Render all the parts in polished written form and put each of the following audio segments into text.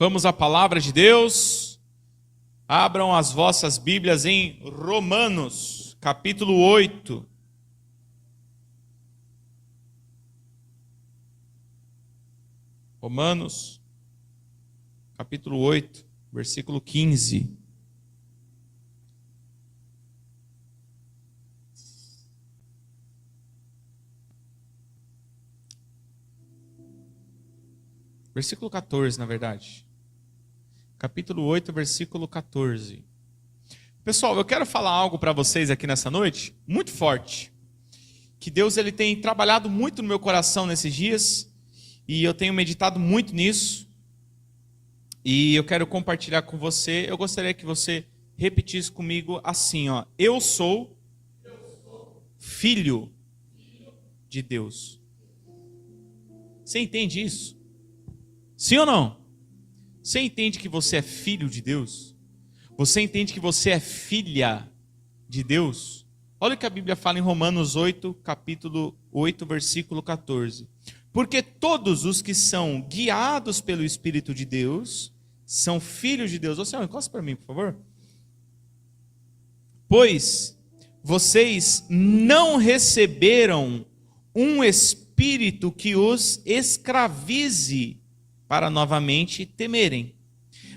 Vamos à palavra de Deus. Abram as vossas Bíblias em Romanos, capítulo 8. Romanos, capítulo 8, versículo 15. Versículo 14, na verdade. Capítulo 8, versículo 14. Pessoal, eu quero falar algo para vocês aqui nessa noite, muito forte. Que Deus ele tem trabalhado muito no meu coração nesses dias, e eu tenho meditado muito nisso. E eu quero compartilhar com você. Eu gostaria que você repetisse comigo assim, ó. Eu sou filho de Deus. Você entende isso? Sim ou não? Você entende que você é filho de Deus? Você entende que você é filha de Deus? Olha o que a Bíblia fala em Romanos 8, capítulo 8, versículo 14. Porque todos os que são guiados pelo Espírito de Deus são filhos de Deus. Ô Senhor, encosta para mim, por favor. Pois vocês não receberam um espírito que os escravize para novamente temerem,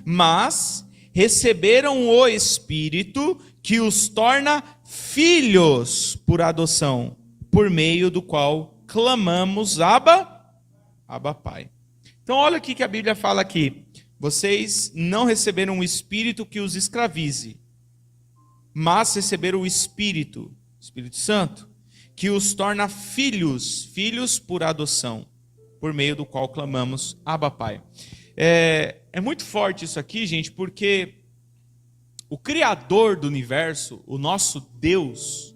mas receberam o Espírito que os torna filhos por adoção, por meio do qual clamamos Abba, Pai. Então olha o que a Bíblia fala aqui. Vocês não receberam um Espírito que os escravize, mas receberam o Espírito Santo, que os torna filhos por adoção, por meio do qual clamamos Abba, Pai. É muito forte isso aqui, gente, porque o Criador do universo, o nosso Deus,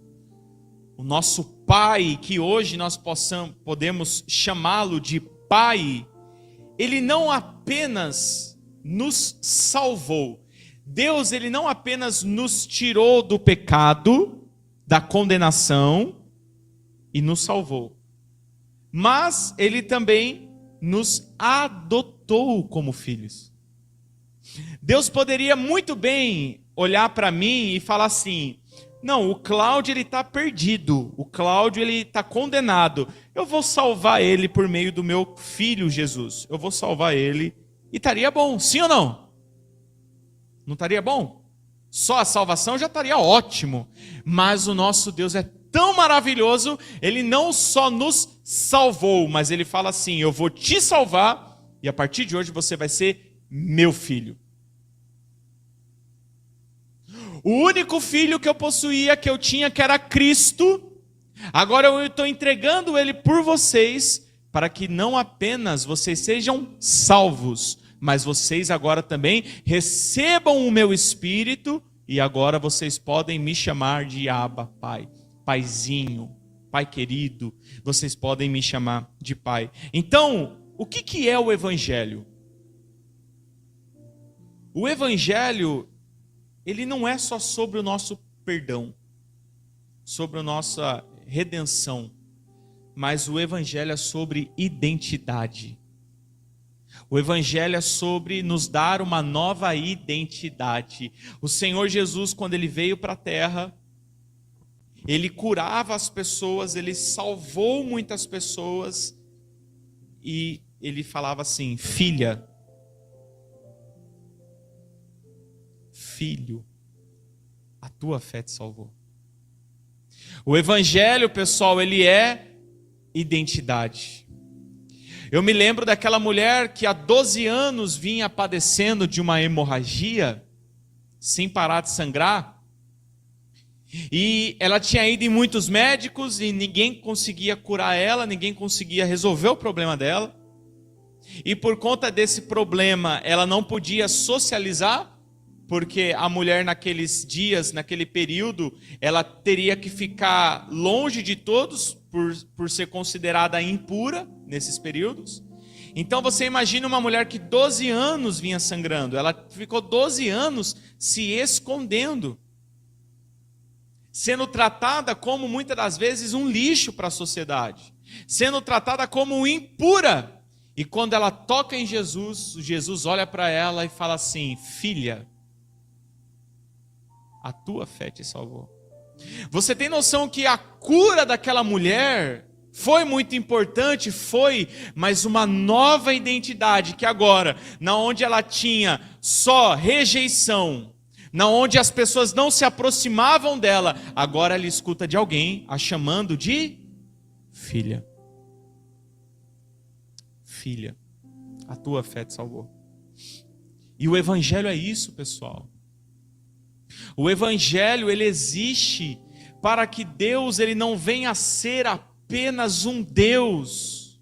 o nosso Pai, que hoje nós podemos chamá-lo de Pai, Ele não apenas nos salvou. Deus, Ele não apenas nos tirou do pecado, da condenação, e nos salvou. Mas Ele também nos adotou como filhos. Deus poderia muito bem olhar para mim e falar assim: não, o Cláudio ele está perdido, o Cláudio ele está condenado. Eu vou salvar ele por meio do meu filho Jesus. Eu vou salvar ele e estaria bom, sim ou não? Não estaria bom? Só a salvação já estaria ótimo. Mas o nosso Deus é tão maravilhoso, Ele não só nos salvou, mas Ele fala assim: eu vou te salvar e a partir de hoje você vai ser meu filho. O único filho que eu possuía, que eu tinha, que era Cristo, agora eu estou entregando Ele por vocês, para que não apenas vocês sejam salvos, mas vocês agora também recebam o meu Espírito, e agora vocês podem me chamar de Abba, Pai. Paizinho, Pai querido, vocês podem me chamar de Pai. Então, o que é o Evangelho? O Evangelho, ele não é só sobre o nosso perdão, sobre a nossa redenção, mas o Evangelho é sobre identidade. O Evangelho é sobre nos dar uma nova identidade. O Senhor Jesus, quando Ele veio para a terra, Ele curava as pessoas, Ele salvou muitas pessoas, e Ele falava assim: filha, filho, a tua fé te salvou. O Evangelho, pessoal, ele é identidade. Eu me lembro daquela mulher que há 12 anos vinha padecendo de uma hemorragia, sem parar de sangrar, e ela tinha ido em muitos médicos e ninguém conseguia curar ela, ninguém conseguia resolver o problema dela. E por conta desse problema, ela não podia socializar, porque a mulher naqueles dias, naquele período, ela teria que ficar longe de todos por ser considerada impura nesses períodos. Então você imagina uma mulher que 12 anos vinha sangrando, ela ficou 12 anos se escondendo, sendo tratada como muitas das vezes um lixo para a sociedade, sendo tratada como impura. E quando ela toca em Jesus, Jesus olha para ela e fala assim: filha, a tua fé te salvou. Você tem noção que a cura daquela mulher foi muito importante? Foi, mas uma nova identidade que agora, na onde ela tinha só rejeição, na onde as pessoas não se aproximavam dela, agora ela escuta de alguém a chamando de filha. Filha, a tua fé te salvou. E o evangelho é isso, pessoal. O evangelho, ele existe para que Deus, ele não venha a ser apenas um Deus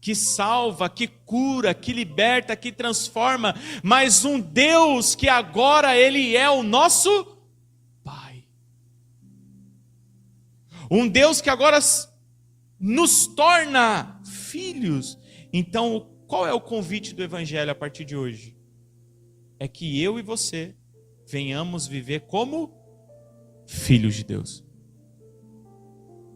que salva, que cura, que liberta, que transforma, mas um Deus que agora ele é o nosso Pai. Um Deus que agora nos torna filhos. Então, qual é o convite do evangelho a partir de hoje? É que eu e você venhamos viver como filhos de Deus.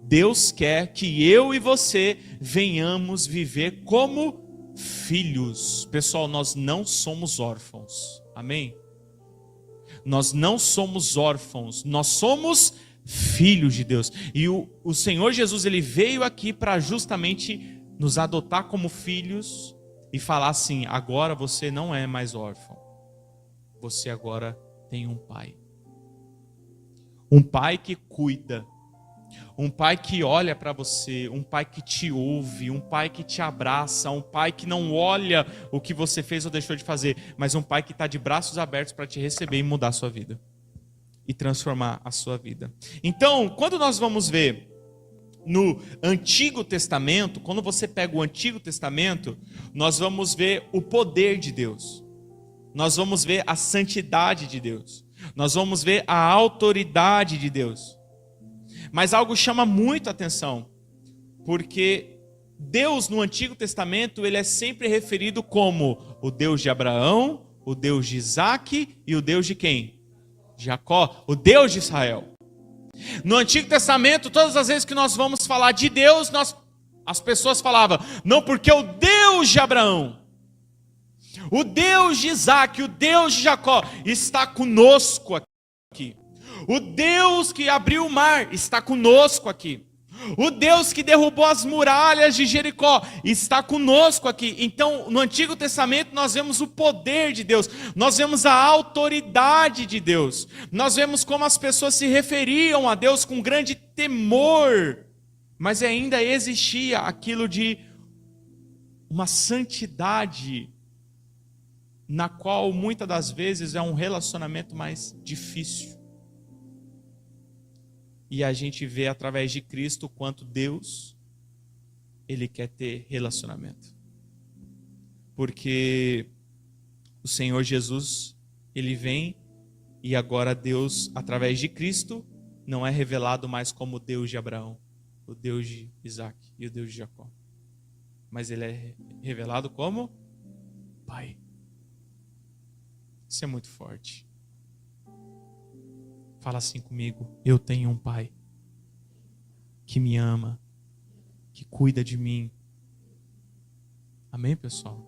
Deus quer que eu e você venhamos viver como filhos. Pessoal, nós não somos órfãos. Amém? Nós não somos órfãos, nós somos filhos de Deus. E o Senhor Jesus, ele veio aqui para justamente nos adotar como filhos e falar assim: agora você não é mais órfão. Você agora tem um pai. Um pai que cuida. Um pai que olha para você, um pai que te ouve, um pai que te abraça, um pai que não olha o que você fez ou deixou de fazer, mas um pai que está de braços abertos para te receber e mudar a sua vida. E transformar a sua vida. Então, quando nós vamos ver no Antigo Testamento, quando você pega o Antigo Testamento, nós vamos ver o poder de Deus. Nós vamos ver a santidade de Deus. Nós vamos ver a autoridade de Deus. Mas algo chama muito a atenção, porque Deus no Antigo Testamento, ele é sempre referido como o Deus de Abraão, o Deus de Isaac e o Deus de quem? Jacó, o Deus de Israel. No Antigo Testamento, todas as vezes que nós vamos falar de Deus, as pessoas falavam: não, porque o Deus de Abraão, o Deus de Isaac, o Deus de Jacó está conosco aqui. O Deus que abriu o mar está conosco aqui. O Deus que derrubou as muralhas de Jericó está conosco aqui. Então, no Antigo Testamento, nós vemos o poder de Deus. Nós vemos a autoridade de Deus. Nós vemos como as pessoas se referiam a Deus com grande temor. Mas ainda existia aquilo de uma santidade, na qual muitas das vezes é um relacionamento mais difícil. E a gente vê através de Cristo quanto Deus, ele quer ter relacionamento. Porque o Senhor Jesus, ele vem e agora Deus, através de Cristo, não é revelado mais como o Deus de Abraão, o Deus de Isaac e o Deus de Jacó. Mas ele é revelado como Pai. Isso é muito forte. Fala assim comigo: eu tenho um pai que me ama, que cuida de mim. Amém, pessoal?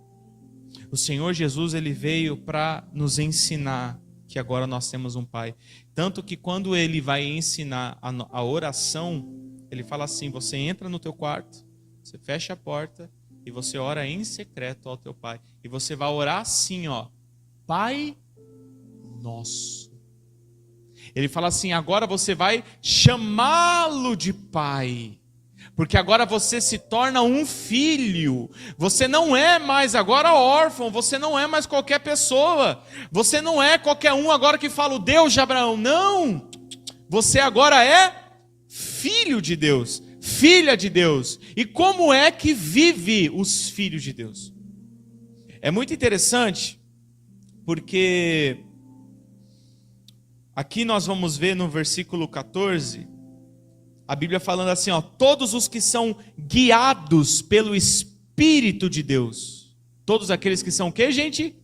O Senhor Jesus, ele veio para nos ensinar que agora nós temos um pai. Tanto que quando ele vai ensinar a oração, ele fala assim: você entra no teu quarto, você fecha a porta e você ora em secreto ao teu pai. E você vai orar assim, ó: Pai Nosso. Ele fala assim: agora você vai chamá-lo de pai, porque agora você se torna um filho. Você não é mais agora órfão, você não é mais qualquer pessoa, você não é qualquer um agora que fala o Deus de Abraão. Não, você agora é filho de Deus, filha de Deus. E como é que vive os filhos de Deus? É muito interessante, porque aqui nós vamos ver no versículo 14, a Bíblia falando assim, ó: todos os que são guiados pelo Espírito de Deus. Todos aqueles que são o quê, gente?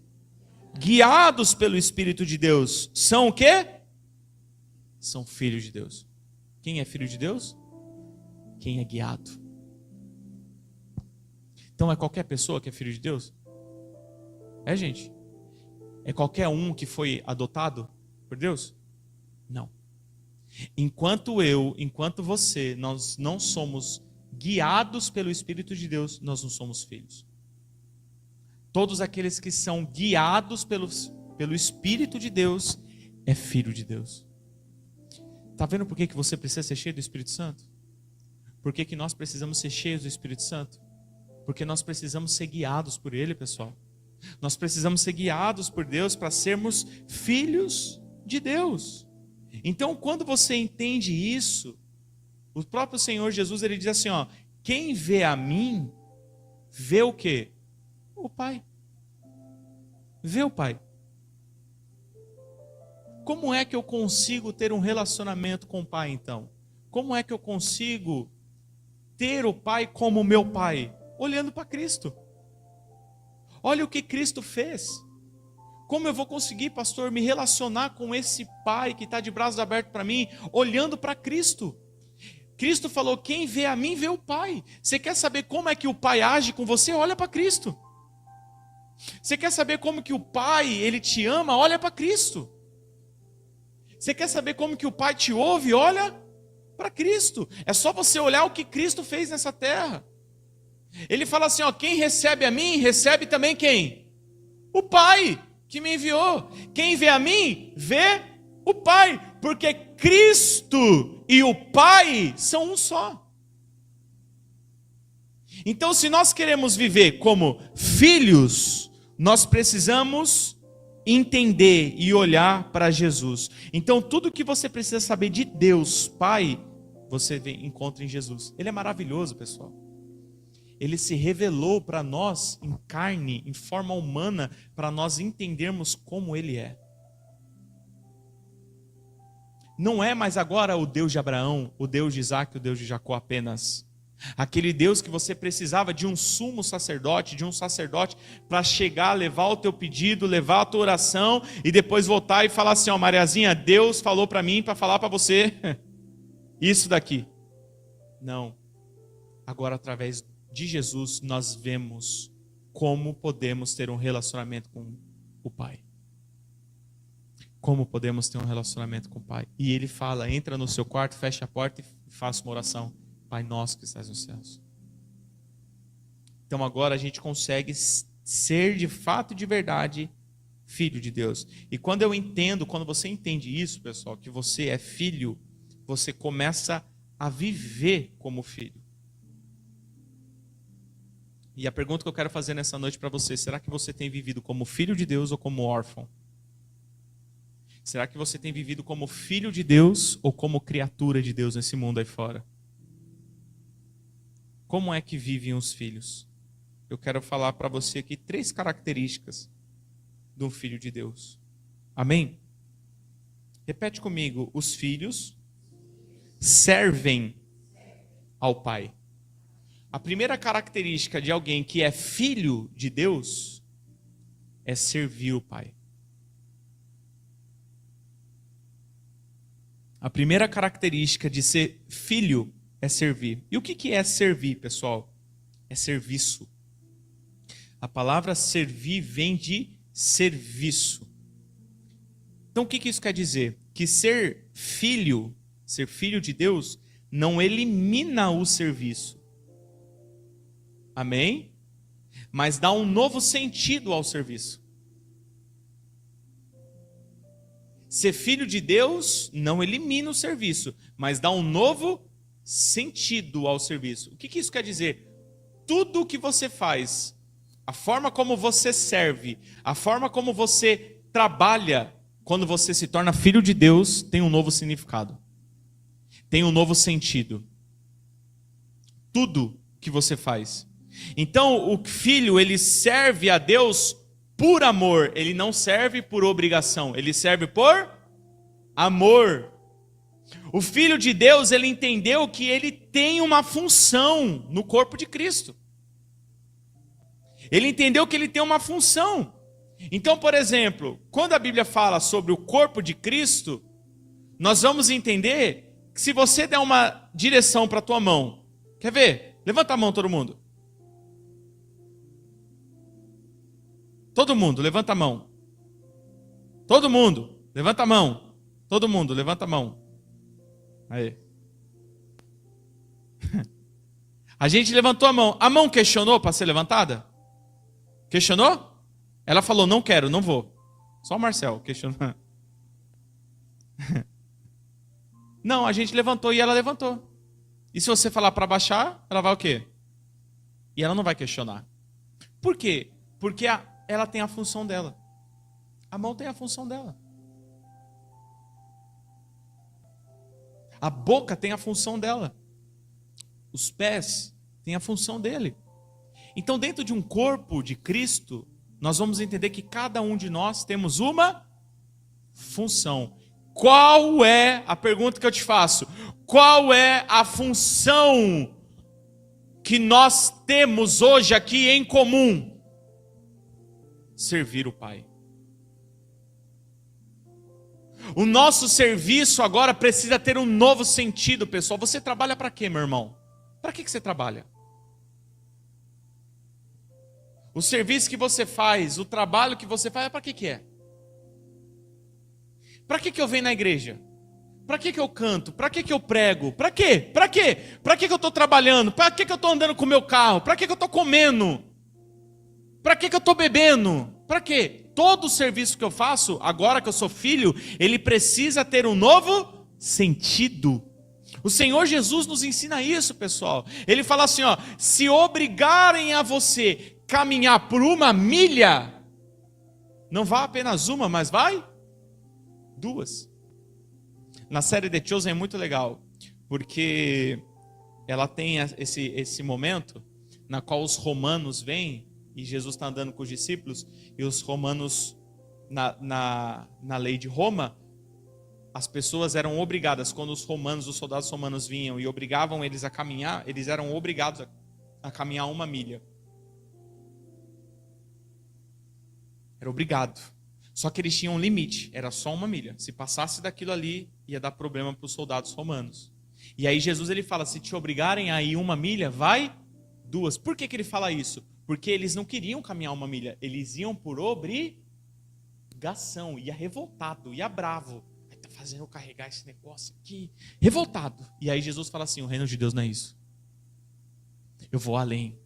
Guiados pelo Espírito de Deus. São o quê? São filhos de Deus. Quem é filho de Deus? Quem é guiado. Então é qualquer pessoa que é filho de Deus? É, gente? É qualquer um que foi adotado por Deus? Não. Enquanto você, nós não somos guiados pelo Espírito de Deus, nós não somos filhos. Todos aqueles que são guiados pelo Espírito de Deus, é filho de Deus. Está vendo por que você precisa ser cheio do Espírito Santo? Por que nós precisamos ser cheios do Espírito Santo? Porque nós precisamos ser guiados por Ele, pessoal. Nós precisamos ser guiados por Deus para sermos filhos de Deus. Então, quando você entende isso, o próprio Senhor Jesus, ele diz assim, ó, quem vê a mim, vê o quê? O Pai. Vê o Pai. Como é que eu consigo ter um relacionamento com o Pai, então? Como é que eu consigo ter o Pai como meu Pai? Olhando para Cristo. Olha o que Cristo fez. Como eu vou conseguir, pastor, me relacionar com esse Pai que está de braços abertos para mim, olhando para Cristo? Cristo falou, quem vê a mim, vê o Pai. Você quer saber como é que o Pai age com você? Olha para Cristo. Você quer saber como que o Pai, Ele te ama? Olha para Cristo. Você quer saber como que o Pai te ouve? Olha para Cristo. É só você olhar o que Cristo fez nessa terra. Ele fala assim, ó, quem recebe a mim, recebe também quem? O Pai que me enviou. Quem vê a mim, vê o Pai. Porque Cristo e o Pai são um só. Então, se nós queremos viver como filhos, nós precisamos entender e olhar para Jesus. Então, tudo que você precisa saber de Deus, Pai, você encontra em Jesus. Ele é maravilhoso, pessoal. Ele se revelou para nós em carne, em forma humana, para nós entendermos como Ele é. Não é mais agora o Deus de Abraão, o Deus de Isaac, o Deus de Jacó apenas. Aquele Deus que você precisava de um sumo sacerdote, de um sacerdote para chegar, levar o teu pedido, levar a tua oração e depois voltar e falar assim, ó, Mariazinha, Deus falou para mim para falar para você isso daqui. Não. Agora, através de Jesus, nós vemos como podemos ter um relacionamento com o Pai. Como podemos ter um relacionamento com o Pai. E Ele fala, entra no seu quarto, fecha a porta e faça uma oração. Pai nosso que estás nos céus. Então agora a gente consegue ser de fato e de verdade filho de Deus. E quando você entende isso, pessoal, que você é filho, você começa a viver como filho. E a pergunta que eu quero fazer nessa noite para você, será que você tem vivido como filho de Deus ou como órfão? Será que você tem vivido como filho de Deus ou como criatura de Deus nesse mundo aí fora? Como é que vivem os filhos? Eu quero falar para você aqui 3 características de um filho de Deus. Amém? Repete comigo. Os filhos servem ao Pai. A primeira característica de alguém que é filho de Deus é servir o Pai. A primeira característica de ser filho é servir. E o que é servir, pessoal? É serviço. A palavra servir vem de serviço. Então o que isso quer dizer? Que ser filho de Deus, não elimina o serviço. Amém? Mas dá um novo sentido ao serviço. Ser filho de Deus não elimina o serviço, mas dá um novo sentido ao serviço. O que isso quer dizer? Tudo o que você faz, a forma como você serve, a forma como você trabalha, quando você se torna filho de Deus, tem um novo significado. Tem um novo sentido. Tudo que você faz. Então, o filho, ele serve a Deus por amor. Ele não serve por obrigação. Ele serve por amor. O Filho de Deus, ele entendeu que ele tem uma função no corpo de Cristo. Ele entendeu que ele tem uma função. Então, por exemplo, quando a Bíblia fala sobre o corpo de Cristo, nós vamos entender que se você der uma direção para a tua mão, quer ver? Levanta a mão todo mundo. Todo mundo, levanta a mão. Todo mundo, levanta a mão. Todo mundo, levanta a mão. Aí. A gente levantou a mão. A mão questionou para ser levantada? Questionou? Ela falou, não quero, não vou. Só o Marcel questionou. Não, a gente levantou e ela levantou. E se você falar para baixar, ela vai o quê? E ela não vai questionar. Por quê? Porque ela tem a função dela. A mão tem a função dela. A boca tem a função dela. Os pés têm a função dele. Então, dentro de um corpo de Cristo, nós vamos entender que cada um de nós temos uma função. Qual é a pergunta que eu te faço? Qual é a função que nós temos hoje aqui em comum? Servir o Pai. O nosso serviço agora precisa ter um novo sentido, pessoal. Você trabalha para quê, meu irmão? Para que você trabalha? O serviço que você faz, o trabalho que você faz, para que é? Para que eu venho na igreja? Para que eu canto? Para que eu prego? Para quê? Para quê? Para que eu estou trabalhando? Para que eu estou andando com o meu carro? Para que eu estou comendo? Para que eu estou bebendo? Para quê? Todo o serviço que eu faço, agora que eu sou filho, ele precisa ter um novo sentido. O Senhor Jesus nos ensina isso, pessoal. Ele fala assim, ó, se obrigarem a você caminhar por 1 milha, não vá apenas uma, mas vai 2. Na série The Chosen é muito legal, porque ela tem esse momento na qual os romanos vêm, e Jesus está andando com os discípulos, e os romanos, na lei de Roma, as pessoas eram obrigadas, quando os soldados romanos vinham e obrigavam eles a caminhar, eles eram obrigados a caminhar 1 milha. Era obrigado. Só que eles tinham um limite, era só 1 milha. Se passasse daquilo ali, ia dar problema para os soldados romanos. E aí Jesus ele fala, se te obrigarem a ir 1 milha, vai 2. Por que ele fala isso? Porque eles não queriam caminhar 1 milha, eles iam por obrigação, ia revoltado, ia bravo. Está fazendo eu carregar esse negócio aqui, revoltado. E aí Jesus fala assim, o reino de Deus não é isso. Eu vou além.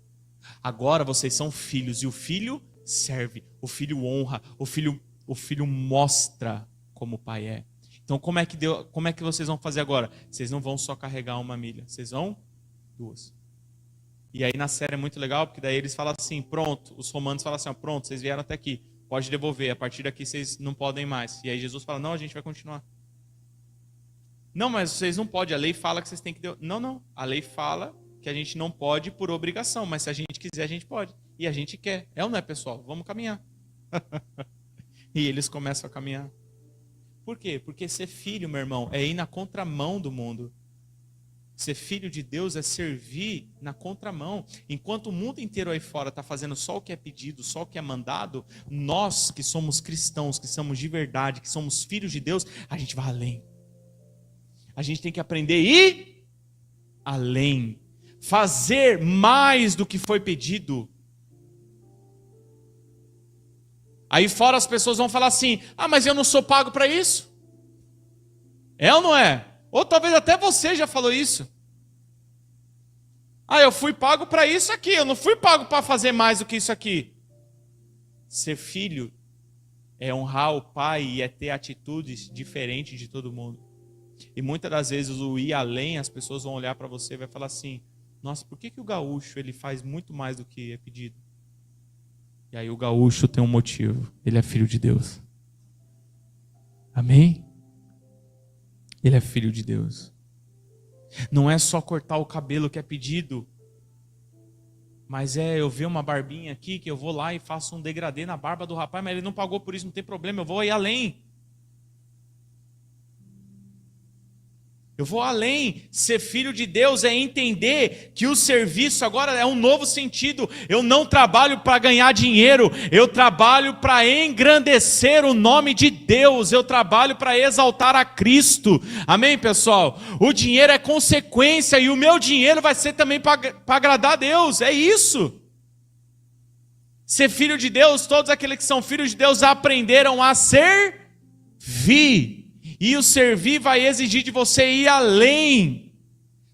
Agora vocês são filhos, e o filho serve, o filho honra, o filho mostra como o pai é. Então como é que vocês vão fazer agora? Vocês não vão só carregar 1 milha, vocês vão 2. E aí na série é muito legal, porque daí eles falam assim, pronto, os romanos falam assim, ó, pronto, vocês vieram até aqui, pode devolver, a partir daqui vocês não podem mais. E aí Jesus fala, não, a gente vai continuar. Não, mas vocês não podem, a lei fala que vocês têm que... Não, a lei fala que a gente não pode por obrigação, mas se a gente quiser, a gente pode. E a gente quer. É ou não é, pessoal? Vamos caminhar. E eles começam a caminhar. Por quê? Porque ser filho, meu irmão, é ir na contramão do mundo. Ser filho de Deus é servir na contramão. Enquanto o mundo inteiro aí fora está fazendo só o que é pedido, só o que é mandado, nós que somos cristãos, que somos de verdade, que somos filhos de Deus, a gente vai além. A gente tem que aprender a ir além. Fazer mais do que foi pedido. Aí fora as pessoas vão falar assim, mas eu não sou pago para isso? É ou não é? Ou talvez até você já falou isso. Eu fui pago para isso aqui, eu não fui pago para fazer mais do que isso aqui. Ser filho é honrar o pai e é ter atitudes diferentes de todo mundo. E muitas das vezes o ir além, as pessoas vão olhar para você e vai falar assim, nossa, por que o gaúcho ele faz muito mais do que é pedido? E aí o gaúcho tem um motivo, ele é filho de Deus. Amém? Ele é filho de Deus. Não é só cortar o cabelo que é pedido, mas eu ver uma barbinha aqui, que eu vou lá e faço um degradê na barba do rapaz, mas ele não pagou por isso, não tem problema, eu vou ir além. Eu vou além. Ser filho de Deus é entender que o serviço agora é um novo sentido. Eu não trabalho para ganhar dinheiro, eu trabalho para engrandecer o nome de Deus, eu trabalho para exaltar a Cristo. Amém, pessoal? O dinheiro é consequência e o meu dinheiro vai ser também para agradar a Deus, é isso. Ser filho de Deus, todos aqueles que são filhos de Deus aprenderam a servir. E o servir vai exigir de você ir além,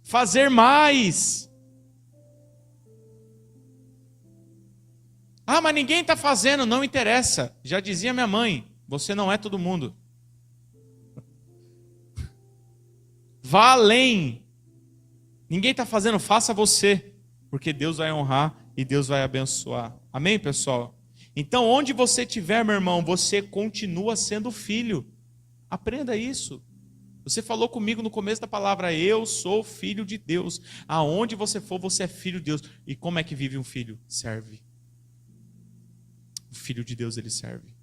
fazer mais. Ah, mas ninguém está fazendo, não interessa. Já dizia minha mãe, você não é todo mundo. Vá além. Ninguém está fazendo, faça você. Porque Deus vai honrar e Deus vai abençoar. Amém, pessoal? Então, onde você estiver, meu irmão, você continua sendo filho. Aprenda isso. Você falou comigo no começo da palavra, eu sou filho de Deus. Aonde você for, você é filho de Deus. E como é que vive um filho? Serve. O filho de Deus, ele serve.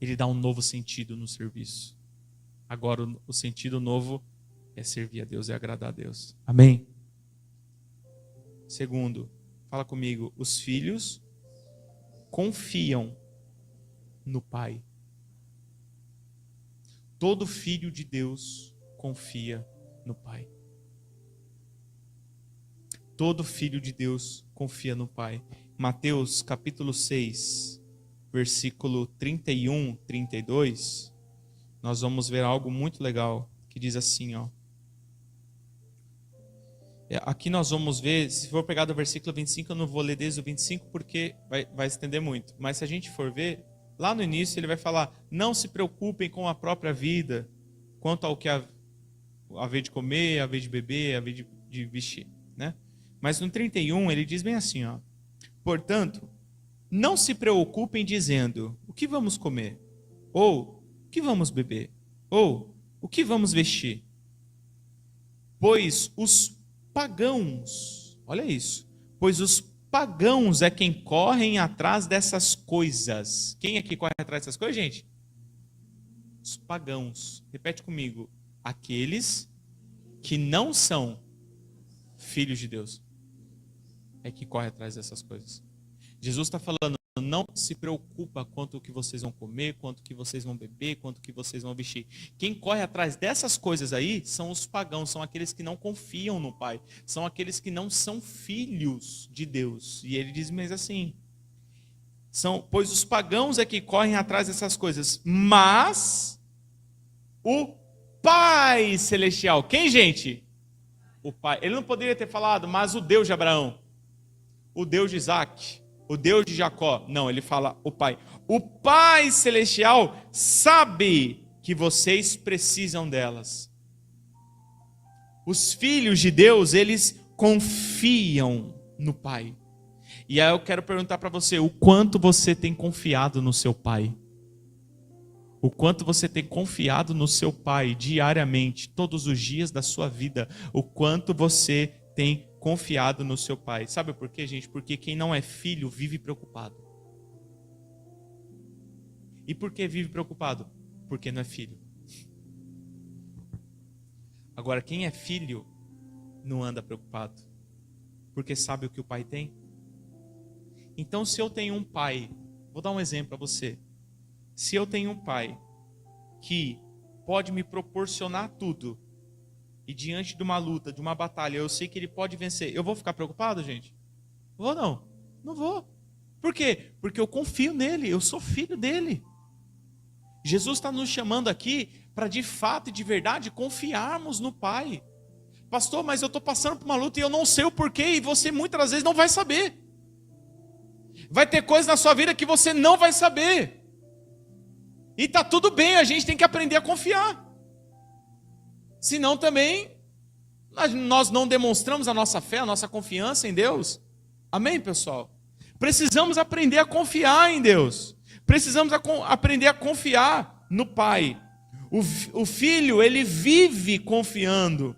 Ele dá um novo sentido no serviço. Agora, o sentido novo é servir a Deus, é agradar a Deus. Amém? Segundo, fala comigo, os filhos confiam no Pai. Todo filho de Deus confia no Pai. Todo filho de Deus confia no Pai. Mateus capítulo 6, versículo 31, 32, nós vamos ver algo muito legal, que diz assim, ó. Aqui nós vamos ver, se for pegar do versículo 25, eu não vou ler desde o 25 porque vai estender muito. Mas se a gente for ver, lá no início ele vai falar, não se preocupem com a própria vida, quanto ao que haver de comer, haver de beber, haver de vestir, né? Mas no 31 ele diz bem assim, ó. Portanto, não se preocupem dizendo, o que vamos comer? Ou, o que vamos beber? Ou, o que vamos vestir? Pois os pagãos, olha isso, pois os pagãos é quem correm atrás dessas coisas. Quem é que corre atrás dessas coisas, gente? Os pagãos. Repete comigo. Aqueles que não são filhos de Deus é que corre atrás dessas coisas. Jesus está falando, não se preocupa quanto o que vocês vão comer, quanto o que vocês vão beber, quanto o que vocês vão vestir. Quem corre atrás dessas coisas aí são os pagãos, são aqueles que não confiam no Pai, são aqueles que não são filhos de Deus. E ele diz mesmo assim, pois os pagãos é que correm atrás dessas coisas, mas o Pai Celestial, quem, gente? O Pai. Ele não poderia ter falado, mas o Deus de Abraão, o Deus de Isaac, o Deus de Jacó. Não, ele fala o Pai. O Pai Celestial sabe que vocês precisam delas. Os filhos de Deus, eles confiam no Pai. E aí eu quero perguntar para você, o quanto você tem confiado no seu Pai? O quanto você tem confiado no seu Pai diariamente, todos os dias da sua vida? O quanto você tem confiado no seu Pai? Sabe por quê, gente? Porque quem não é filho vive preocupado. E por que vive preocupado? Porque não é filho. Agora, quem é filho não anda preocupado, porque sabe o que o pai tem. Então, se eu tenho um pai, vou dar um exemplo para você. Se eu tenho um pai que pode me proporcionar tudo, e diante de uma luta, de uma batalha, eu sei que ele pode vencer, eu vou ficar preocupado, gente? Vou não? Não vou. Por quê? Porque eu confio nele, eu sou filho dele. Jesus está nos chamando aqui para de fato e de verdade confiarmos no Pai. Pastor, mas eu estou passando por uma luta e eu não sei o porquê, e você muitas vezes não vai saber. Vai ter coisas na sua vida que você não vai saber. E está tudo bem, a gente tem que aprender a confiar. Senão também nós não demonstramos a nossa fé, a nossa confiança em Deus. Amém, pessoal? Precisamos aprender a confiar em Deus. Precisamos aprender a confiar no Pai. O filho, ele vive confiando.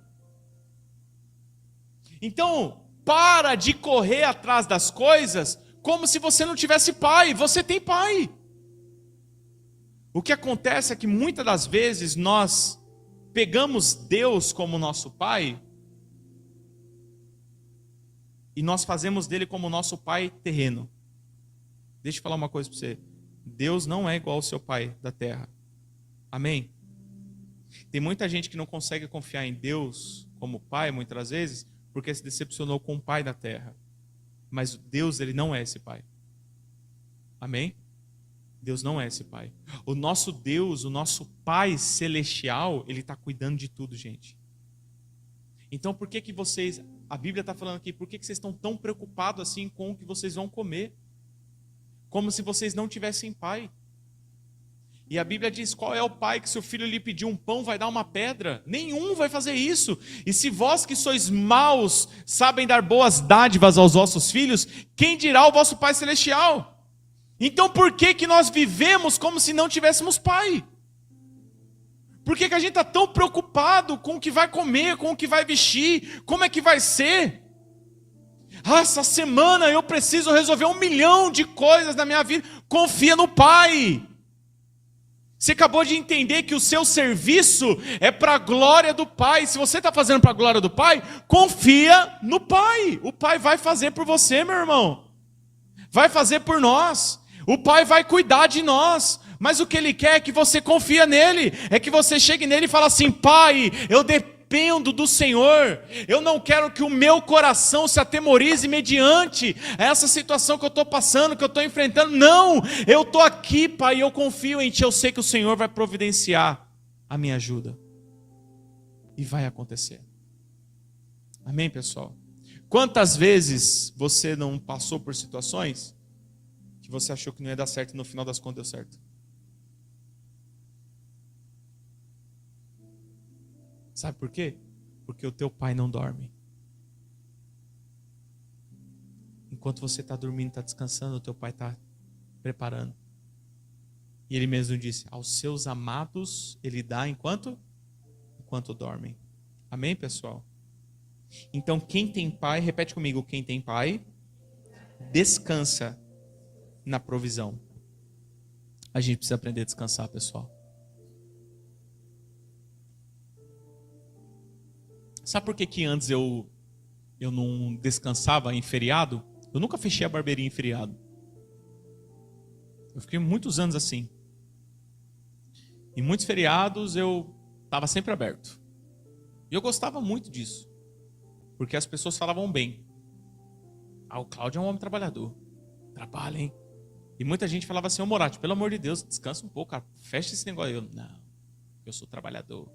Então, para de correr atrás das coisas como se você não tivesse pai. Você tem pai. O que acontece é que muitas das vezes nós pegamos Deus como nosso pai e nós fazemos dele como nosso pai terreno. Deixa eu falar uma coisa para você. Deus não é igual ao seu pai da terra. Amém? Tem muita gente que não consegue confiar em Deus como pai, muitas vezes, porque se decepcionou com o pai da terra. Mas Deus, ele não é esse pai. Amém? Deus não é esse pai. O nosso Deus, o nosso Pai celestial, ele está cuidando de tudo, gente. Então por que vocês, a Bíblia está falando aqui, por que vocês estão tão preocupados assim com o que vocês vão comer? Como se vocês não tivessem pai. E a Bíblia diz, qual é o pai que se o filho lhe pedir um pão vai dar uma pedra? Nenhum vai fazer isso. E se vós que sois maus sabem dar boas dádivas aos vossos filhos, quem dirá o vosso Pai Celestial? Então por que nós vivemos como se não tivéssemos pai? Por que a gente está tão preocupado com o que vai comer, com o que vai vestir, como é que vai ser? Essa semana eu preciso resolver 1 milhão de coisas na minha vida. Confia no Pai. Você acabou de entender que o seu serviço é para a glória do Pai. Se você está fazendo para a glória do Pai, confia no Pai. O Pai vai fazer por você, meu irmão. Vai fazer por nós. O Pai vai cuidar de nós. Mas o que Ele quer é que você confia nele. É que você chegue nele e fale assim, Pai, eu dependo do Senhor. Eu não quero que o meu coração se atemorize mediante essa situação que eu estou passando, que eu estou enfrentando. Não, eu estou aqui, Pai, eu confio em Ti. Eu sei que o Senhor vai providenciar a minha ajuda. E vai acontecer. Amém, pessoal? Quantas vezes você não passou por situações que você achou que não ia dar certo e no final das contas deu certo? Sabe por quê? Porque o teu pai não dorme. Enquanto você está dormindo, está descansando, o teu pai está preparando. E ele mesmo disse, aos seus amados ele dá enquanto dormem. Amém, pessoal? Então quem tem pai, repete comigo, quem tem pai, descansa na provisão. A gente precisa aprender a descansar, pessoal. Sabe por que antes eu não descansava em feriado? Eu nunca fechei a barbearia em feriado. Eu fiquei muitos anos assim. Em muitos feriados eu estava sempre aberto. E eu gostava muito disso. Porque as pessoas falavam bem. O Cláudio é um homem trabalhador. Trabalha, hein? E muita gente falava assim, Moratti, pelo amor de Deus, descansa um pouco, cara. Fecha esse negócio. Eu sou trabalhador.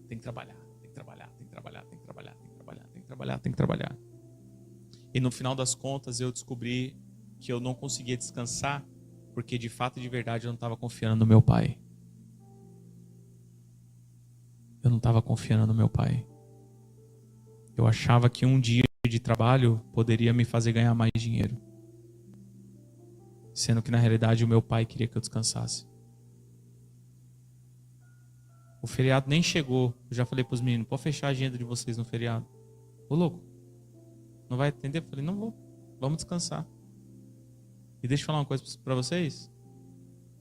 Tem que trabalhar. Tem que trabalhar. E no final das contas eu descobri que eu não conseguia descansar porque de fato e de verdade eu não estava confiando no meu pai. Eu não estava confiando no meu pai. Eu achava que um dia de trabalho poderia me fazer ganhar mais dinheiro. Sendo que na realidade o meu pai queria que eu descansasse. O feriado nem chegou. Eu já falei para os meninos, pode fechar a agenda de vocês no feriado. Ô louco, não vai atender? Eu falei, não vou, vamos descansar. E deixa eu falar uma coisa para vocês.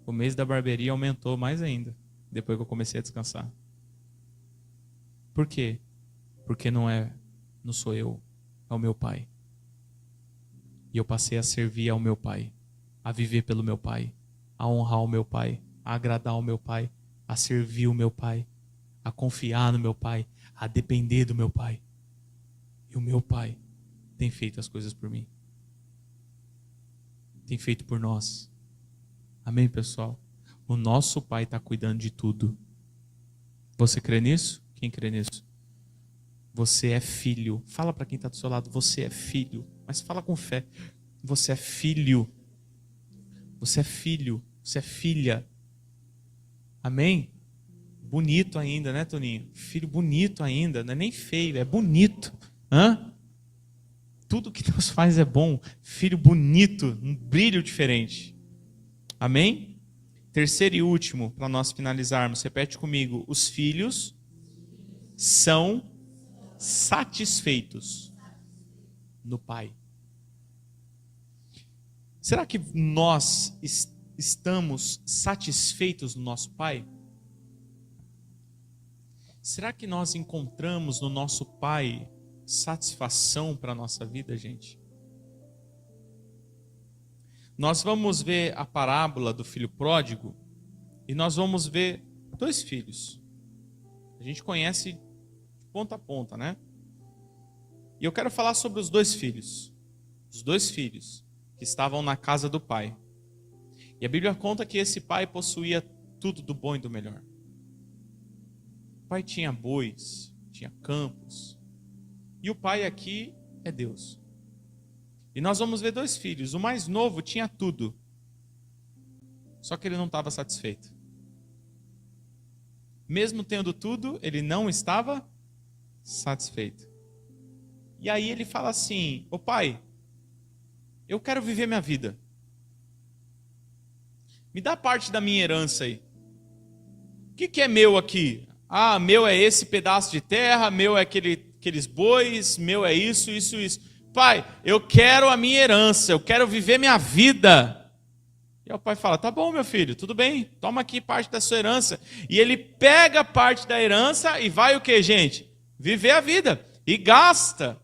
O mês da barbearia aumentou mais ainda, depois que eu comecei a descansar. Por quê? Porque não sou eu, é o meu pai. E eu passei a servir ao meu pai, a viver pelo meu pai, a honrar o meu pai, a agradar o meu pai, a servir o meu pai, a confiar no meu pai, a depender do meu pai. E o meu pai tem feito as coisas por mim. Tem feito por nós. Amém, pessoal? O nosso pai está cuidando de tudo. Você crê nisso? Quem crê nisso? Você é filho. Fala para quem está do seu lado, você é filho. Mas fala com fé. Você é filho. Você é filho. Você é filha. Amém? Bonito ainda, né, Toninho? Filho bonito ainda. Não é nem feio, é bonito. Tudo que Deus faz é bom. Filho bonito, um brilho diferente. Amém? Terceiro e último, para nós finalizarmos. Repete comigo. Os filhos são satisfeitos no Pai. Será que nós estamos satisfeitos no nosso Pai? Será que nós encontramos no nosso Pai satisfação para a nossa vida, gente? Nós vamos ver a parábola do filho pródigo e nós vamos ver 2 filhos. A gente conhece de ponta a ponta, né? E eu quero falar sobre os 2 filhos. Os 2 filhos que estavam na casa do pai. E a Bíblia conta que esse pai possuía tudo do bom e do melhor. O pai tinha bois, tinha campos. E o pai aqui é Deus. E nós vamos ver dois filhos. O mais novo tinha tudo. Só que ele não estava satisfeito. Mesmo tendo tudo, ele não estava satisfeito. E aí ele fala assim: ô pai, eu quero viver minha vida. Me dá parte da minha herança aí. O que é meu aqui? Ah, meu é esse pedaço de terra, meu é aqueles bois, meu é isso. Pai, eu quero a minha herança, eu quero viver minha vida. E o pai fala: tá bom, meu filho, tudo bem, toma aqui parte da sua herança. E ele pega parte da herança e vai o que, gente? Viver a vida. E gasta,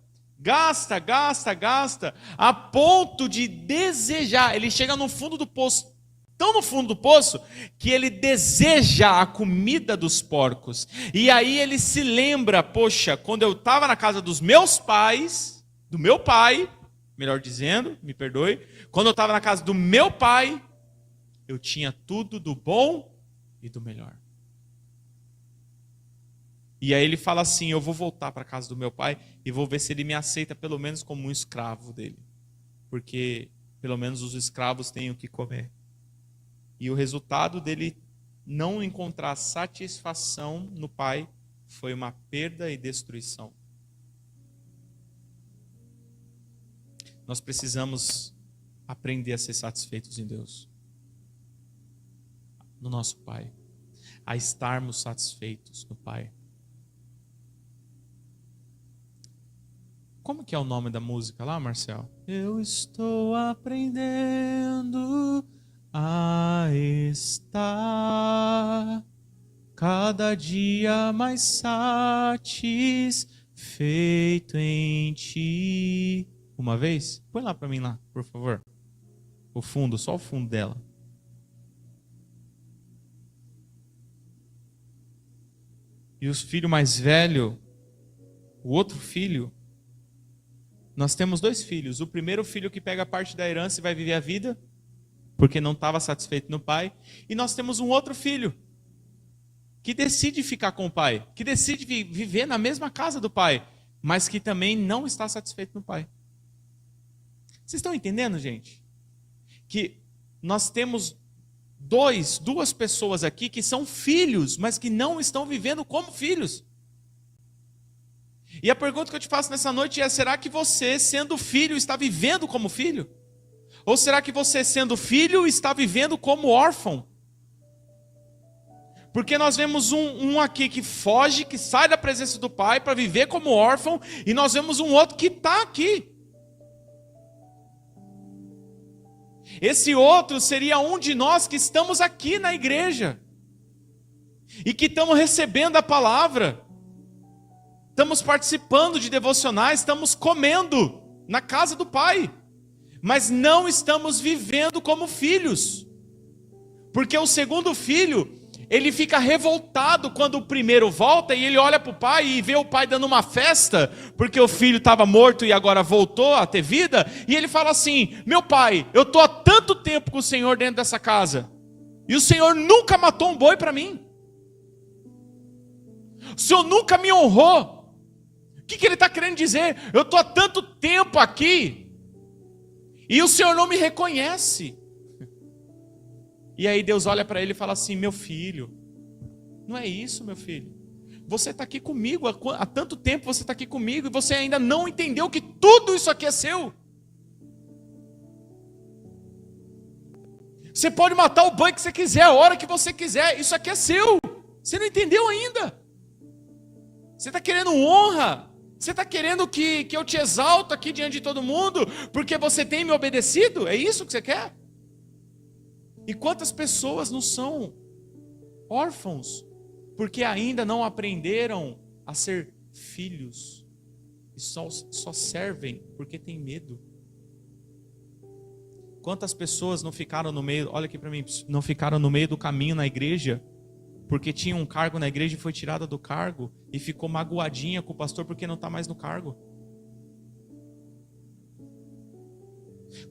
a ponto de desejar. Ele chega no fundo do poço, tão no fundo do poço, que ele deseja a comida dos porcos. E aí ele se lembra: poxa, quando eu estava na casa dos meus pais, do meu pai, melhor dizendo, me perdoe, quando eu estava na casa do meu pai, eu tinha tudo do bom e do melhor. E aí ele fala assim: eu vou voltar para a casa do meu pai e vou ver se ele me aceita pelo menos como um escravo dele. Porque pelo menos os escravos têm o que comer. E o resultado dele não encontrar satisfação no pai foi uma perda e destruição. Nós precisamos aprender a ser satisfeitos em Deus, no nosso Pai, a estarmos satisfeitos no Pai. Como que é o nome da música lá, Marcel? Eu estou aprendendo a estar cada dia mais satisfeito em Ti. Uma vez? Põe lá para mim lá, por favor. O fundo, só o fundo dela. E os filhos mais velhos, o outro filho, nós temos dois filhos. O primeiro filho que pega a parte da herança e vai viver a vida, porque não estava satisfeito no pai. E nós temos um outro filho, que decide ficar com o pai, que decide viver na mesma casa do pai, mas que também não está satisfeito no pai. Vocês estão entendendo, gente? Que nós temos duas pessoas aqui que são filhos, mas que não estão vivendo como filhos. E a pergunta que eu te faço nessa noite é: será que você, sendo filho, está vivendo como filho? Ou será que você, sendo filho, está vivendo como órfão? Porque nós vemos um aqui que foge, que sai da presença do pai para viver como órfão, e nós vemos um outro que está aqui. Esse outro seria um de nós que estamos aqui na igreja e que estamos recebendo a palavra, estamos participando de devocionais, estamos comendo na casa do Pai, mas não estamos vivendo como filhos, porque o segundo filho, ele fica revoltado quando o primeiro volta e ele olha para o pai e vê o pai dando uma festa, porque o filho estava morto e agora voltou a ter vida, e ele fala assim: meu pai, eu estou há tanto tempo com o Senhor dentro dessa casa, e o Senhor nunca matou um boi para mim, o Senhor nunca me honrou. O que ele está querendo dizer? Eu estou há tanto tempo aqui, e o Senhor não me reconhece. E aí Deus olha para ele e fala assim: meu filho, não é isso, meu filho. Você está aqui comigo, há tanto tempo você está aqui comigo, e você ainda não entendeu que tudo isso aqui é seu. Você pode matar o boi que você quiser, a hora que você quiser, isso aqui é seu. Você não entendeu ainda. Você está querendo honra, você está querendo que eu te exalto aqui diante de todo mundo, porque você tem me obedecido? É isso que você quer? E quantas pessoas não são órfãos, porque ainda não aprenderam a ser filhos, e só servem porque têm medo. Quantas pessoas não ficaram no meio, olha aqui para mim, não ficaram no meio do caminho na igreja, porque tinha um cargo na igreja e foi tirada do cargo, e ficou magoadinha com o pastor porque não está mais no cargo.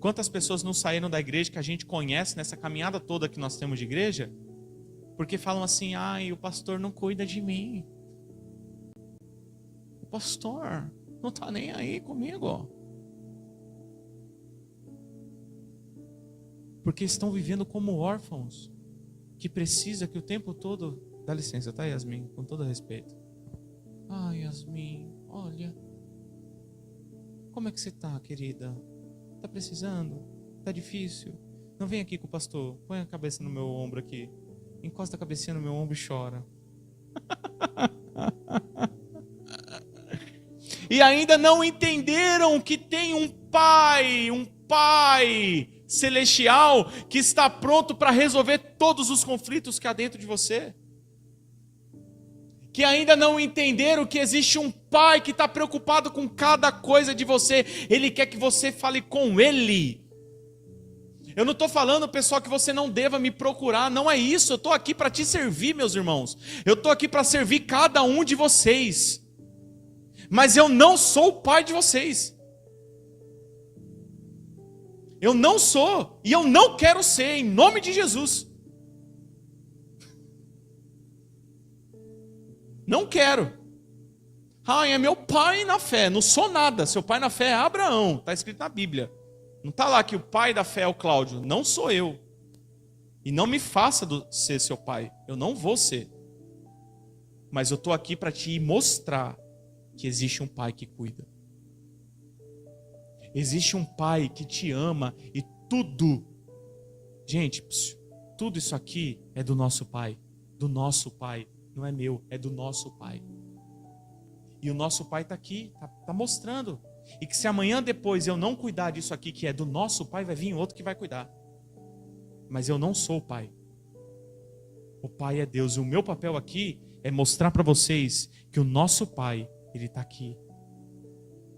Quantas pessoas não saíram da igreja que a gente conhece nessa caminhada toda que nós temos de igreja? Porque falam assim, ai, o pastor não cuida de mim. O pastor não está nem aí comigo. Porque estão vivendo como órfãos, que precisa que o tempo todo... Dá licença, tá, Yasmin? Com todo respeito. Ai, Yasmin, olha. Como é que você tá, querida? Tá precisando? Tá difícil? Não vem aqui com o pastor. Põe a cabeça no meu ombro aqui. Encosta a cabecinha no meu ombro e chora. E ainda não entenderam que tem um pai celestial que está pronto para resolver todos os conflitos que há dentro de você. Que ainda não entenderam que existe um pai que está preocupado com cada coisa de você. Ele quer que você fale com ele. Eu não estou falando, pessoal, que você não deva me procurar. Não é isso. Eu estou aqui para te servir, meus irmãos. Eu estou aqui para servir cada um de vocês. Mas eu não sou o pai de vocês. Eu não sou. E eu não quero ser, em nome de Jesus. Não quero. Ai, é meu pai na fé. Não sou nada. Seu pai na fé é Abraão. Está escrito na Bíblia. Não está lá que o pai da fé é o Cláudio. Não sou eu. E não me faça ser seu pai. Eu não vou ser. Mas eu estou aqui para te mostrar que existe um pai que cuida. Existe um pai que te ama e tudo. Gente, tudo isso aqui é do nosso pai. Do nosso pai. Não é meu, é do nosso pai. E o nosso pai está aqui, está mostrando. E que se amanhã depois eu não cuidar disso aqui, que é do nosso pai, vai vir outro que vai cuidar. Mas eu não sou o pai. O pai é Deus. E o meu papel aqui é mostrar para vocês que o nosso pai, ele está aqui.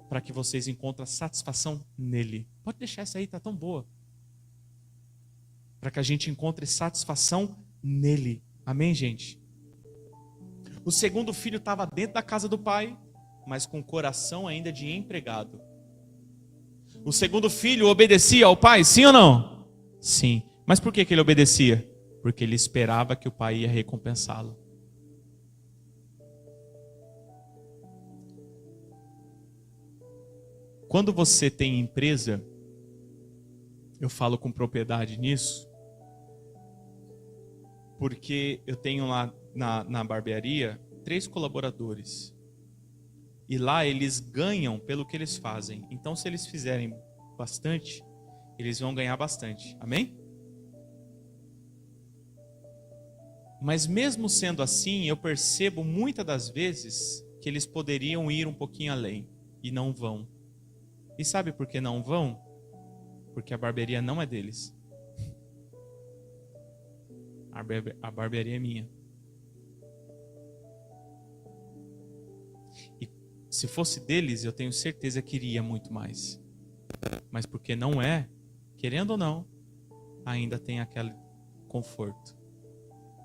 Para que vocês encontrem satisfação nele. Pode deixar essa aí, está tão boa. Para que a gente encontre satisfação nele. Amém, gente? O segundo filho estava dentro da casa do pai, mas com o coração ainda de empregado. O segundo filho obedecia ao pai, sim ou não? Sim. Mas por que ele obedecia? Porque ele esperava que o pai ia recompensá-lo. Quando você tem empresa, eu falo com propriedade nisso, porque eu tenho lá na barbearia 3 colaboradores. E lá eles ganham pelo que eles fazem. Então, se eles fizerem bastante, eles vão ganhar bastante. Amém? Mas mesmo sendo assim, eu percebo muitas das vezes que eles poderiam ir um pouquinho além. E não vão. E sabe por que não vão? Porque a barbearia não é deles. A barbearia é minha. E se fosse deles, eu tenho certeza que iria muito mais. Mas porque não é, querendo ou não, ainda tem aquele conforto.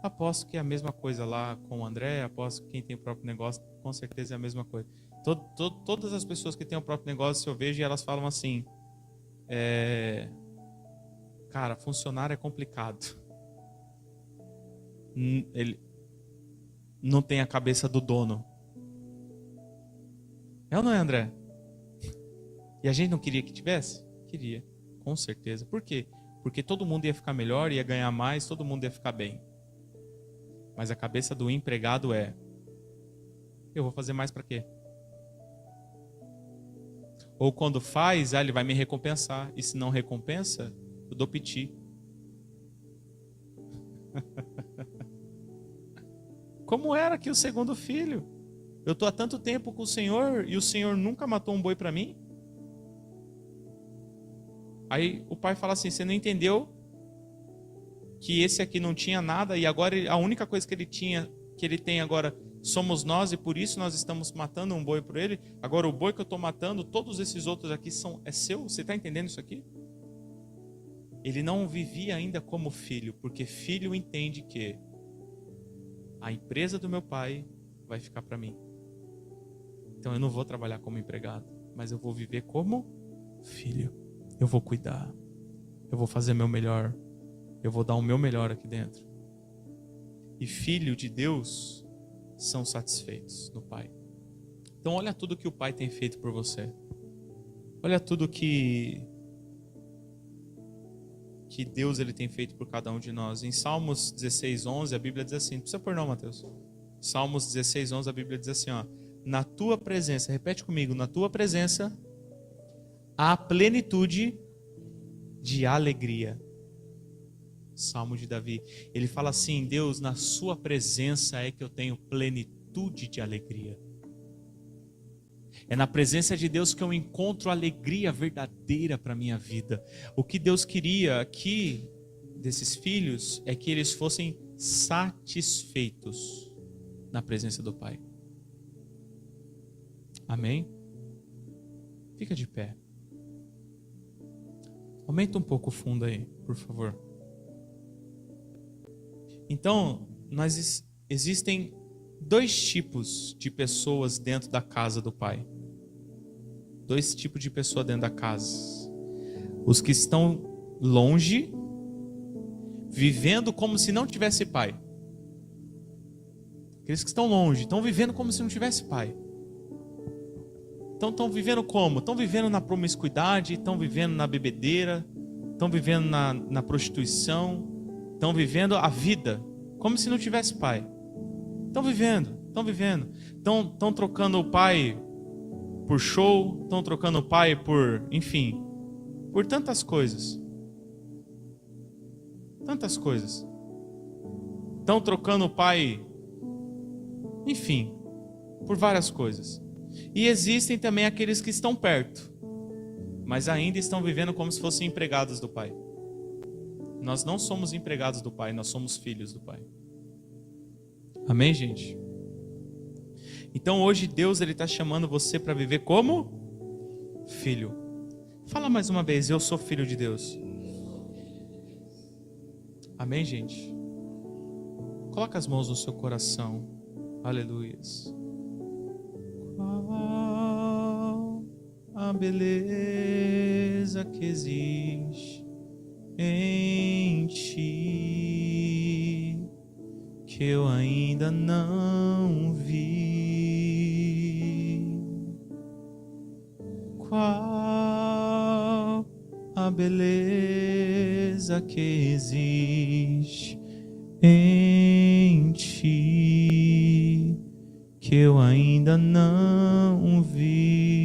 Aposto que é a mesma coisa lá com o André, aposto que quem tem o próprio negócio, com certeza é a mesma coisa. Todas as pessoas que têm o próprio negócio, eu vejo e elas falam assim, cara, funcionário é complicado. Ele não tem a cabeça do dono. É ou não é, André? E a gente não queria que tivesse? Queria, com certeza. Por quê? Porque todo mundo ia ficar melhor, ia ganhar mais, todo mundo ia ficar bem. Mas a cabeça do empregado é: eu vou fazer mais para quê? Ou quando faz, ele vai me recompensar. E se não recompensa, eu dou piti. Como era aqui o segundo filho? Eu estou há tanto tempo com o Senhor e o Senhor nunca matou um boi para mim? Aí o pai fala assim: você não entendeu que esse aqui não tinha nada e agora a única coisa que ele tem agora somos nós e por isso nós estamos matando um boi por ele? Agora o boi que eu estou matando, todos esses outros aqui é seu? Você está entendendo isso aqui? Ele não vivia ainda como filho, porque filho entende que a empresa do meu pai vai ficar para mim. Então eu não vou trabalhar como empregado, mas eu vou viver como filho. eu vou cuidar, eu vou fazer meu melhor, eu vou dar o meu melhor aqui dentro. E filho de Deus são satisfeitos no Pai. Então olha tudo que o Pai tem feito por você. Olha tudo que Deus ele tem feito por cada um de nós. Em Salmos 16:11, a Bíblia diz assim, não precisa pôr não, Mateus. Salmos 16:11, a Bíblia diz assim, ó, na tua presença, repete comigo, na tua presença há plenitude de alegria. Salmo de Davi. Ele fala assim, Deus, na sua presença é que eu tenho plenitude de alegria. É na presença de Deus que eu encontro alegria verdadeira para a minha vida. O que Deus queria aqui desses filhos é que eles fossem satisfeitos na presença do Pai. Amém? Fica de pé. Aumenta um pouco o fundo aí, por favor. Então, existem dois tipos de pessoas dentro da casa do Pai. Dois tipos de pessoa dentro da casa. Os que estão longe, vivendo como se não tivesse pai. Aqueles que estão longe, estão vivendo como se não tivesse pai. Então estão vivendo como? Estão vivendo na promiscuidade, estão vivendo na bebedeira, estão vivendo na prostituição, estão vivendo a vida como se não tivesse pai. Estão vivendo. Estão trocando o pai por show, estão trocando o pai por, enfim, por tantas coisas. Tantas coisas. Estão trocando o pai, enfim, por várias coisas. E existem também aqueles que estão perto, mas ainda estão vivendo como se fossem empregados do Pai. Nós não somos empregados do Pai, nós somos filhos do Pai. Amém, gente? Então hoje Deus está chamando você para viver como filho. Fala mais uma vez, eu sou filho de Deus. Amém, gente? Coloca as mãos no seu coração. Aleluias. Qual a beleza que existe em ti, que eu ainda não vi. Qual a beleza que existe em ti, que eu ainda não vi.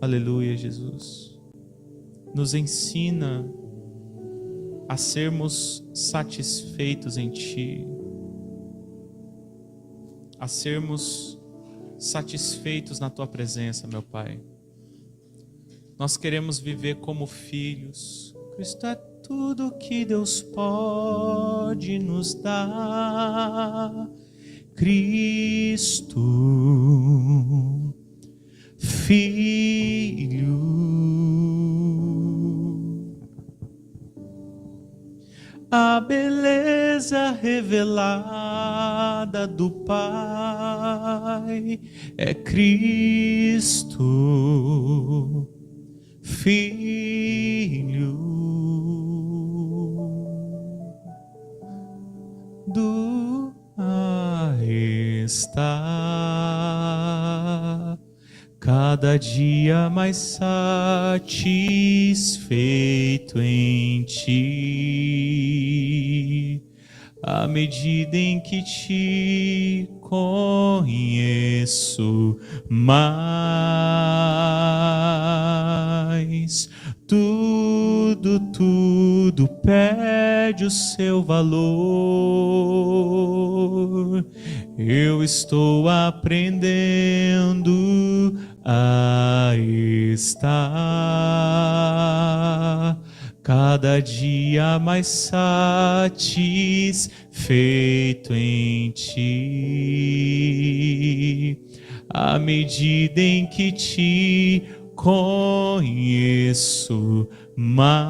Aleluia, Jesus. Nos ensina a sermos satisfeitos em Ti, a sermos satisfeitos na Tua presença, meu Pai. Nós queremos viver como filhos. Cristo é tudo que Deus pode nos dar. Cristo, Filho, a beleza revelada do Pai é Cristo, Filho do está cada dia mais satisfeito em Ti, à medida em que Te conheço mais. Tudo perde o seu valor. Eu estou aprendendo a estar cada dia mais satisfeito em Ti, à medida em que Te conheço mais.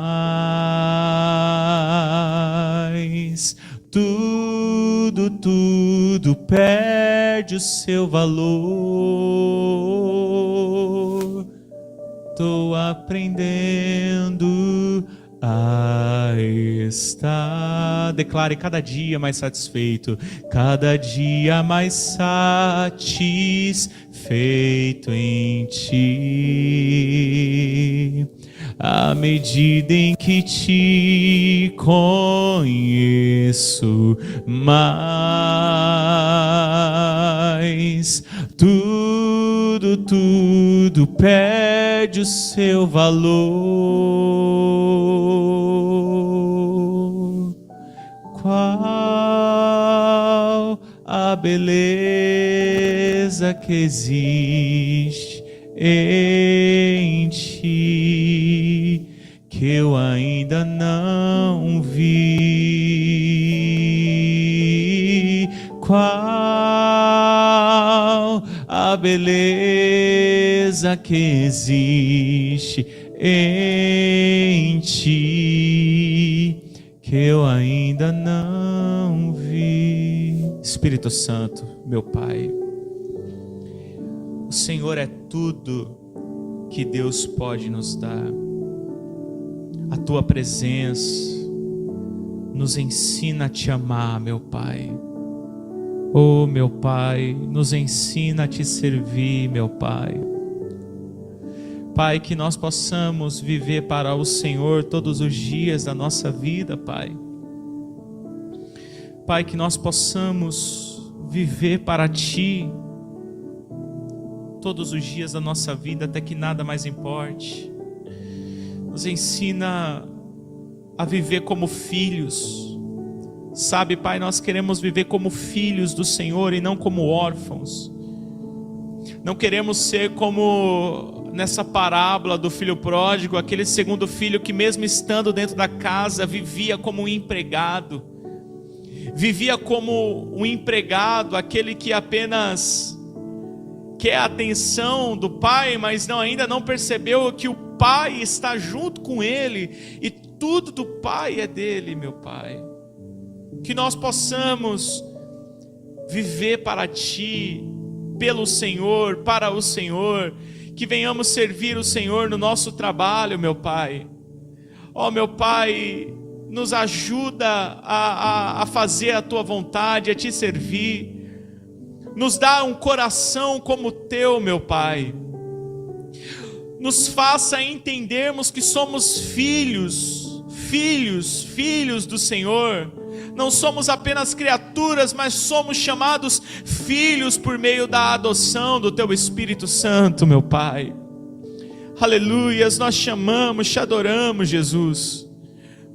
Tudo perde o seu valor. tô aprendendo a estar. Declare: cada dia mais satisfeito, cada dia mais satisfeito em ti. À medida em que te conheço mais, tudo perde o seu valor. Qual a beleza que existe em ti, que eu ainda não vi. Qual a beleza que existe em ti, que eu ainda não vi. Espírito Santo, meu Pai, o Senhor é tudo que Deus pode nos dar. A tua presença nos ensina a te amar, meu Pai. Oh, meu Pai, nos ensina a te servir, meu Pai. Pai, que nós possamos viver para o Senhor todos os dias da nossa vida, Pai. Pai, que nós possamos viver para Ti todos os dias da nossa vida, até que nada mais importe. Nos ensina a viver como filhos. Sabe, Pai, nós queremos viver como filhos do Senhor e não como órfãos. Não queremos ser como nessa parábola do filho pródigo, aquele segundo filho que mesmo estando dentro da casa, vivia como um empregado. Vivia como um empregado, aquele que apenas quer a atenção do pai, mas ainda não percebeu que o pai está junto com ele e tudo do pai é dele, meu Pai. Que nós possamos viver para Ti, pelo Senhor, para o Senhor, que venhamos servir o Senhor no nosso trabalho, meu Pai. Ó, meu Pai, nos ajuda a fazer a Tua vontade, a Te servir. Nos dá um coração como o Teu, meu Pai. Nos faça entendermos que somos filhos do Senhor. Não somos apenas criaturas, mas somos chamados filhos por meio da adoção do Teu Espírito Santo, meu Pai. Aleluias, nós te amamos, te adoramos, Jesus.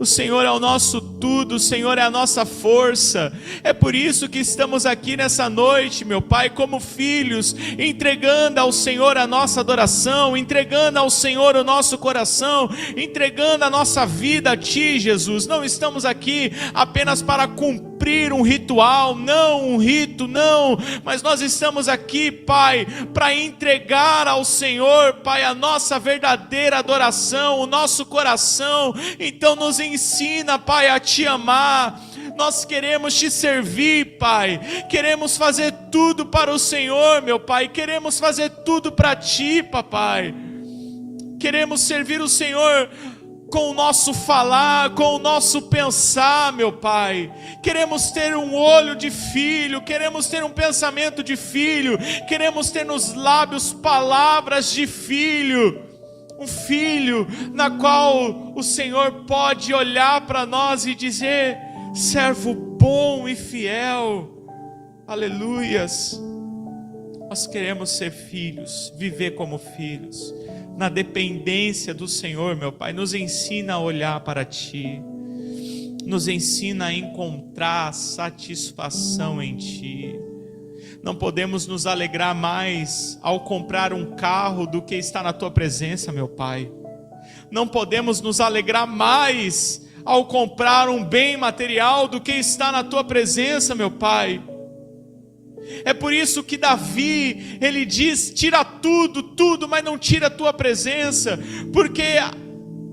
O Senhor é o nosso tudo, o Senhor é a nossa força. É por isso que estamos aqui nessa noite, meu Pai, como filhos, entregando ao Senhor a nossa adoração, entregando ao Senhor o nosso coração, entregando a nossa vida a Ti, Jesus. Não estamos aqui apenas para cumprir um ritual, não um rito, não, mas nós estamos aqui, Pai, para entregar ao Senhor, Pai, a nossa verdadeira adoração, o nosso coração. Então nos ensina, Pai, a Te amar. Nós queremos Te servir, Pai. Queremos fazer tudo para o Senhor, meu Pai. Queremos fazer tudo para Ti, Papai. Queremos servir o Senhor com o nosso falar, com o nosso pensar, meu Pai. Queremos ter um olho de filho, queremos ter um pensamento de filho, queremos ter nos lábios palavras de filho. Um filho na qual o Senhor pode olhar para nós e dizer: servo bom e fiel. Aleluias. Nós queremos ser filhos, viver como filhos, na dependência do Senhor, meu Pai. Nos ensina a olhar para Ti, nos ensina a encontrar satisfação em Ti. Não podemos nos alegrar mais ao comprar um carro do que estar na Tua presença, meu Pai. Não podemos nos alegrar mais ao comprar um bem material do que estar na Tua presença, meu Pai. É por isso que Davi, ele diz: tira tudo, mas não tira a Tua presença, porque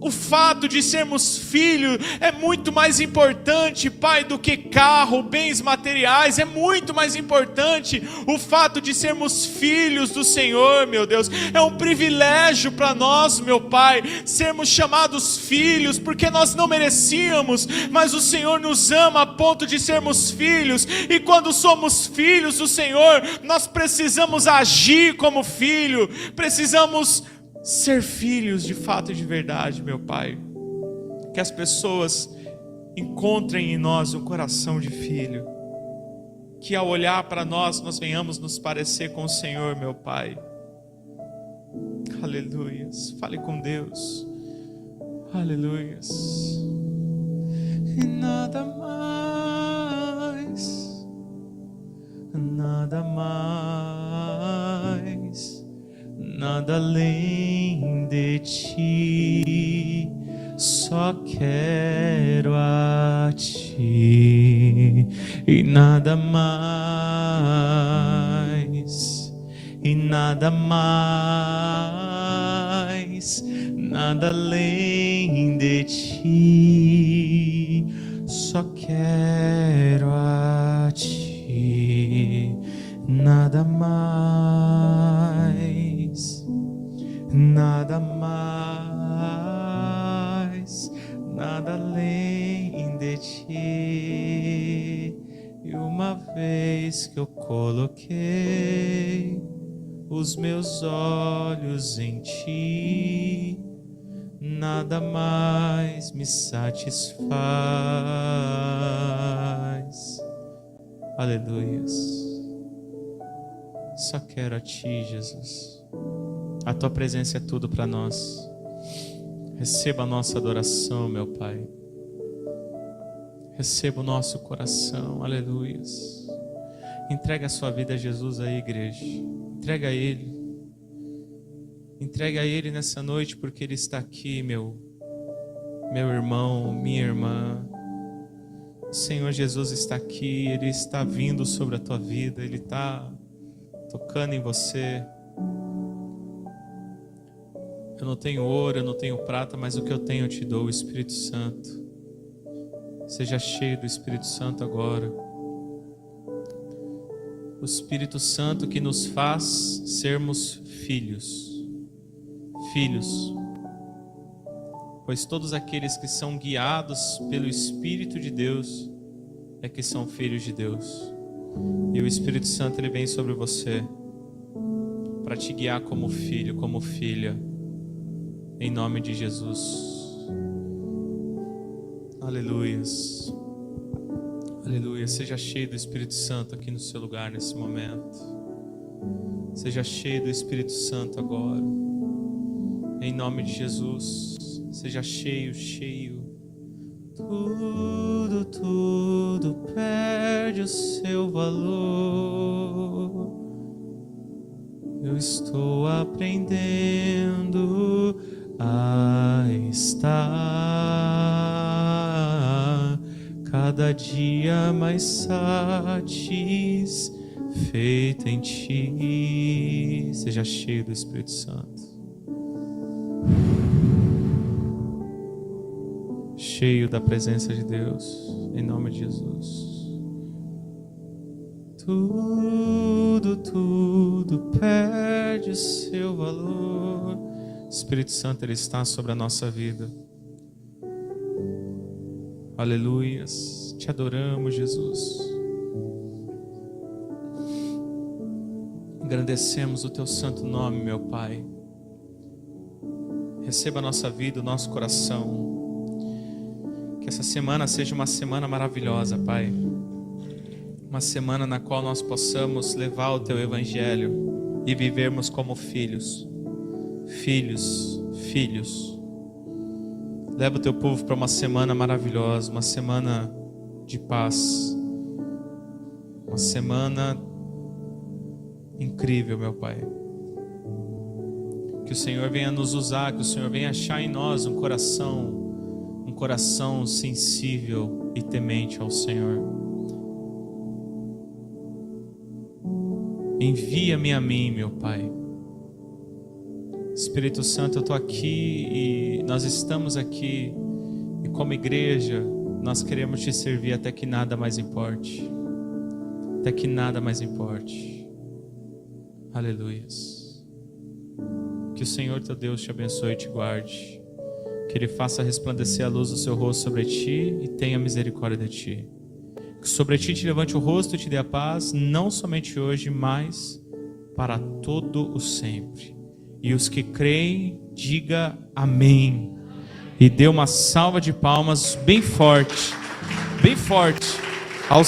O fato de sermos filhos é muito mais importante, Pai, do que carro, bens materiais. É muito mais importante o fato de sermos filhos do Senhor, meu Deus. É um privilégio para nós, meu Pai, sermos chamados filhos, porque nós não merecíamos, mas o Senhor nos ama a ponto de sermos filhos. E quando somos filhos do Senhor, nós precisamos agir como filho, precisamos ser filhos de fato e de verdade, meu Pai. Que as pessoas encontrem em nós um coração de filho. Que ao olhar para nós, nós venhamos nos parecer com o Senhor, meu Pai. Aleluias. Fale com Deus. Aleluias. E nada mais, nada mais, nada além de ti, só quero a ti, e nada mais, e nada mais, nada além de ti, só quero a ti, nada mais, nada mais, nada além de ti. E uma vez que eu coloquei os meus olhos em ti, nada mais me satisfaz. Aleluias. Só quero a ti, Jesus. A tua presença é tudo para nós. Receba a nossa adoração, meu Pai. Receba o nosso coração. Aleluias. Entrega a sua vida a Jesus aí, igreja. Entrega a Ele. Entrega a Ele nessa noite, porque Ele está aqui, meu irmão, minha irmã. O Senhor Jesus está aqui. Ele está vindo sobre a tua vida. Ele está tocando em você. Eu não tenho ouro, eu não tenho prata, mas o que eu tenho eu te dou, o Espírito Santo. Seja cheio do Espírito Santo agora. O Espírito Santo que nos faz sermos filhos. Filhos. Pois todos aqueles que são guiados pelo Espírito de Deus é que são filhos de Deus. E o Espírito Santo ele vem sobre você para te guiar como filho, como filha. Em nome de Jesus. Aleluias. Aleluia. Seja cheio do Espírito Santo aqui no seu lugar nesse momento. Seja cheio do Espírito Santo agora. Em nome de Jesus. Seja cheio, cheio. Tudo perde o seu valor. Eu estou aprendendo a estar cada dia mais satisfeito em ti. Seja cheio do Espírito Santo. Cheio da presença de Deus, em nome de Jesus. Tudo perde o seu valor. Espírito Santo, Ele está sobre a nossa vida. Aleluias. Te adoramos, Jesus. Engrandecemos o Teu santo nome, meu Pai. Receba a nossa vida, o nosso coração. Que essa semana seja uma semana maravilhosa, Pai. Uma semana na qual nós possamos levar o Teu Evangelho e vivermos como filhos. Filhos. Leva o Teu povo para uma semana maravilhosa, uma semana de paz. Uma semana incrível, meu Pai. Que o Senhor venha nos usar, que o Senhor venha achar em nós um coração sensível e temente ao Senhor. Envia-me a mim, meu Pai. Espírito Santo, eu estou aqui e nós estamos aqui, e como igreja, nós queremos te servir até que nada mais importe. Até que nada mais importe. Aleluias. Que o Senhor teu Deus te abençoe e te guarde. Que Ele faça resplandecer a luz do seu rosto sobre ti e tenha misericórdia de ti. Que sobre ti te levante o rosto e te dê a paz, não somente hoje, mas para todo o sempre. E os que creem, diga amém. E dê uma salva de palmas bem forte ao